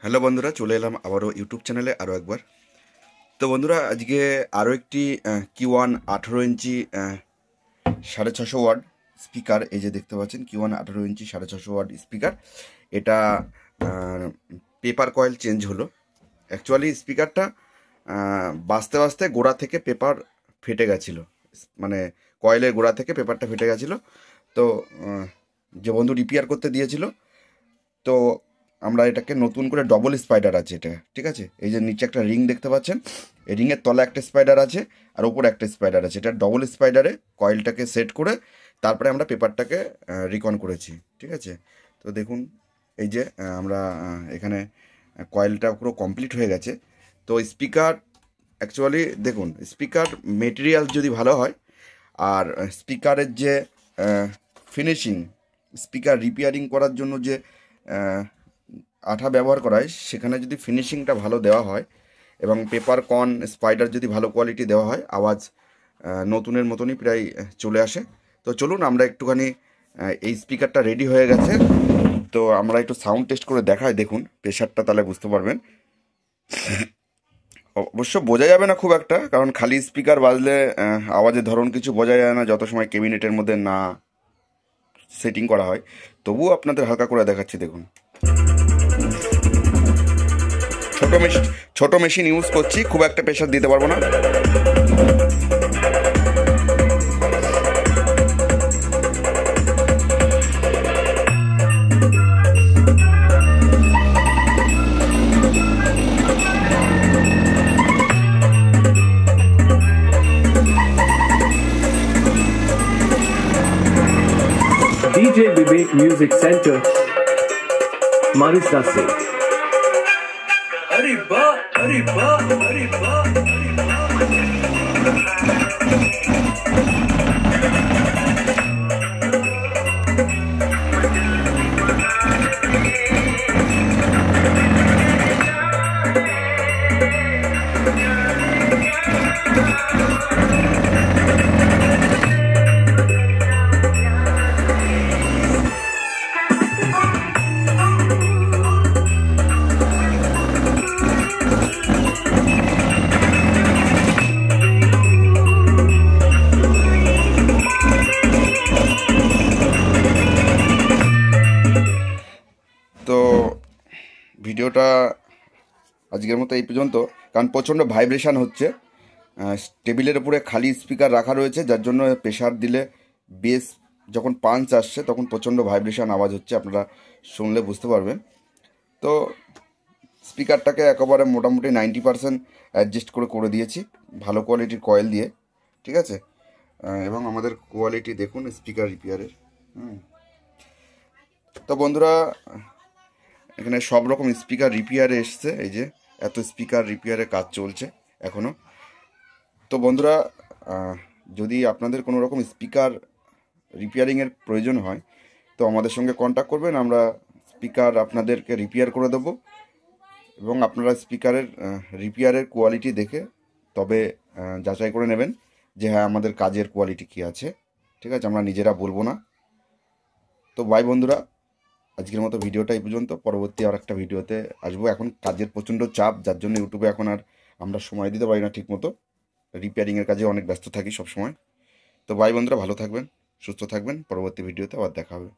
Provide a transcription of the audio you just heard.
Hello বন্ধুরা, চলে এলাম আবারও ইউটিউব চ্যানেলে আরও একবার। তো বন্ধুরা, আজকে আরও একটি Q1 18 ইঞ্চি 650 ওয়াট স্পিকার, এই যে দেখতে পাচ্ছেন Q1 18 ইঞ্চি 650 ওয়াট স্পিকার। এটা পেপার কয়েল চেঞ্জ হলো। অ্যাকচুয়ালি স্পিকারটা বাজতে বাজতে গোড়া থেকে পেপার ফেটে গেছিলো, মানে কয়েলের গোড়া থেকে পেপারটা ফেটে গেছিলো। তো যে বন্ধু রিপেয়ার করতে দিয়েছিল, তো আমরা এটাকে নতুন করে ডবল স্পাইডার আছে এটা, ঠিক আছে। এই যে নিচে একটা রিং দেখতে পাচ্ছেন, এই রিংয়ের তলা একটা স্পাইডার আছে আর ওপরে একটা স্পাইডার আছে। এটা ডবল স্পাইডারে কয়েলটাকে সেট করে তারপরে আমরা পেপারটাকে রিকন করেছি, ঠিক আছে। তো দেখুন, এই যে আমরা এখানে কয়েলটা পুরো কমপ্লিট হয়ে গেছে। তো স্পিকার অ্যাকচুয়ালি দেখুন, স্পিকার মেটেরিয়াল যদি ভালো হয় আর স্পিকারের যে ফিনিশিং, স্পিকার রিপেয়ারিং করার জন্য যে আঠা ব্যবহার করা হয়, সেখানে যদি ফিনিশিংটা ভালো দেওয়া হয় এবং পেপার কন স্পাইডার যদি ভালো কোয়ালিটি দেওয়া হয়, আওয়াজ নতুনের মতনই প্রায় চলে আসে। তো চলুন আমরা একটুখানি, এই স্পিকারটা রেডি হয়ে গেছে, তো আমরা একটু সাউন্ড টেস্ট করে দেখাই। দেখুন প্রেশারটা, তাহলে বুঝতে পারবেন। অবশ্য বোঝা যাবে না খুব একটা, কারণ খালি স্পিকার বাজলে আওয়াজের ধরন কিছু বোঝা যায় না যত সময় ক্যাবিনেটের মধ্যে না সেটিং করা হয়। তবুও আপনাদের হালকা করে দেখাচ্ছি, দেখুন। ছোট মেশিন ইউজ করছি, খুব একটা প্রেশার দিতে পারবো না। DJ Vivek Music Center, Marista se. Arriba, arriba, arriba, তো ভিডিওটা আজকের মতো এই পর্যন্ত, কারণ প্রচণ্ড ভাইব্রেশান হচ্ছে। টেবিলের উপরে খালি স্পিকার রাখা রয়েছে, যার জন্য প্রেশার দিলে বেস যখন পাঞ্চ আসছে তখন প্রচণ্ড ভাইব্রেশান আওয়াজ হচ্ছে, আপনারা শুনলে বুঝতে পারবেন। তো স্পিকারটাকে একেবারে মোটামুটি 90% অ্যাডজাস্ট করে দিয়েছি ভালো কোয়ালিটির কয়েল দিয়ে, ঠিক আছে। এবং আমাদের কোয়ালিটি দেখুন স্পিকার রিপেয়ারের। তো বন্ধুরা, এখানে সব রকম স্পিকার রিপেয়ারে এসছে, এই যে এত স্পিকার রিপেয়ারের কাজ চলছে এখনও। তো বন্ধুরা, যদি আপনাদের কোনো রকম স্পিকার রিপেয়ারিংয়ের প্রয়োজন হয়, তো আমাদের সঙ্গে কন্ট্যাক্ট করবেন, আমরা স্পিকার আপনাদেরকে রিপেয়ার করে দেবো। এবং আপনারা স্পিকারের রিপেয়ারের কোয়ালিটি দেখে তবে যাচাই করে নেবেন যে হ্যাঁ আমাদের কাজের কোয়ালিটি কী আছে, ঠিক আছে। আমরা নিজেরা বলবো না। তো বাই বন্ধুরা, আজকের মতো ভিডিওটা এই পর্যন্ত। পরবর্তী আর একটা ভিডিওতে আসবো। এখন কাজের প্রচণ্ড চাপ, যার জন্য ইউটিউবে এখন আর আমরা সময় দিতে পারি না ঠিক মতো। রিপেয়ারিংয়ের কাজে অনেক ব্যস্ত থাকি সব সময়। তো বাই বন্ধুরা, ভালো থাকবেন, সুস্থ থাকবেন। পরবর্তী ভিডিওতে আবার দেখা হবে।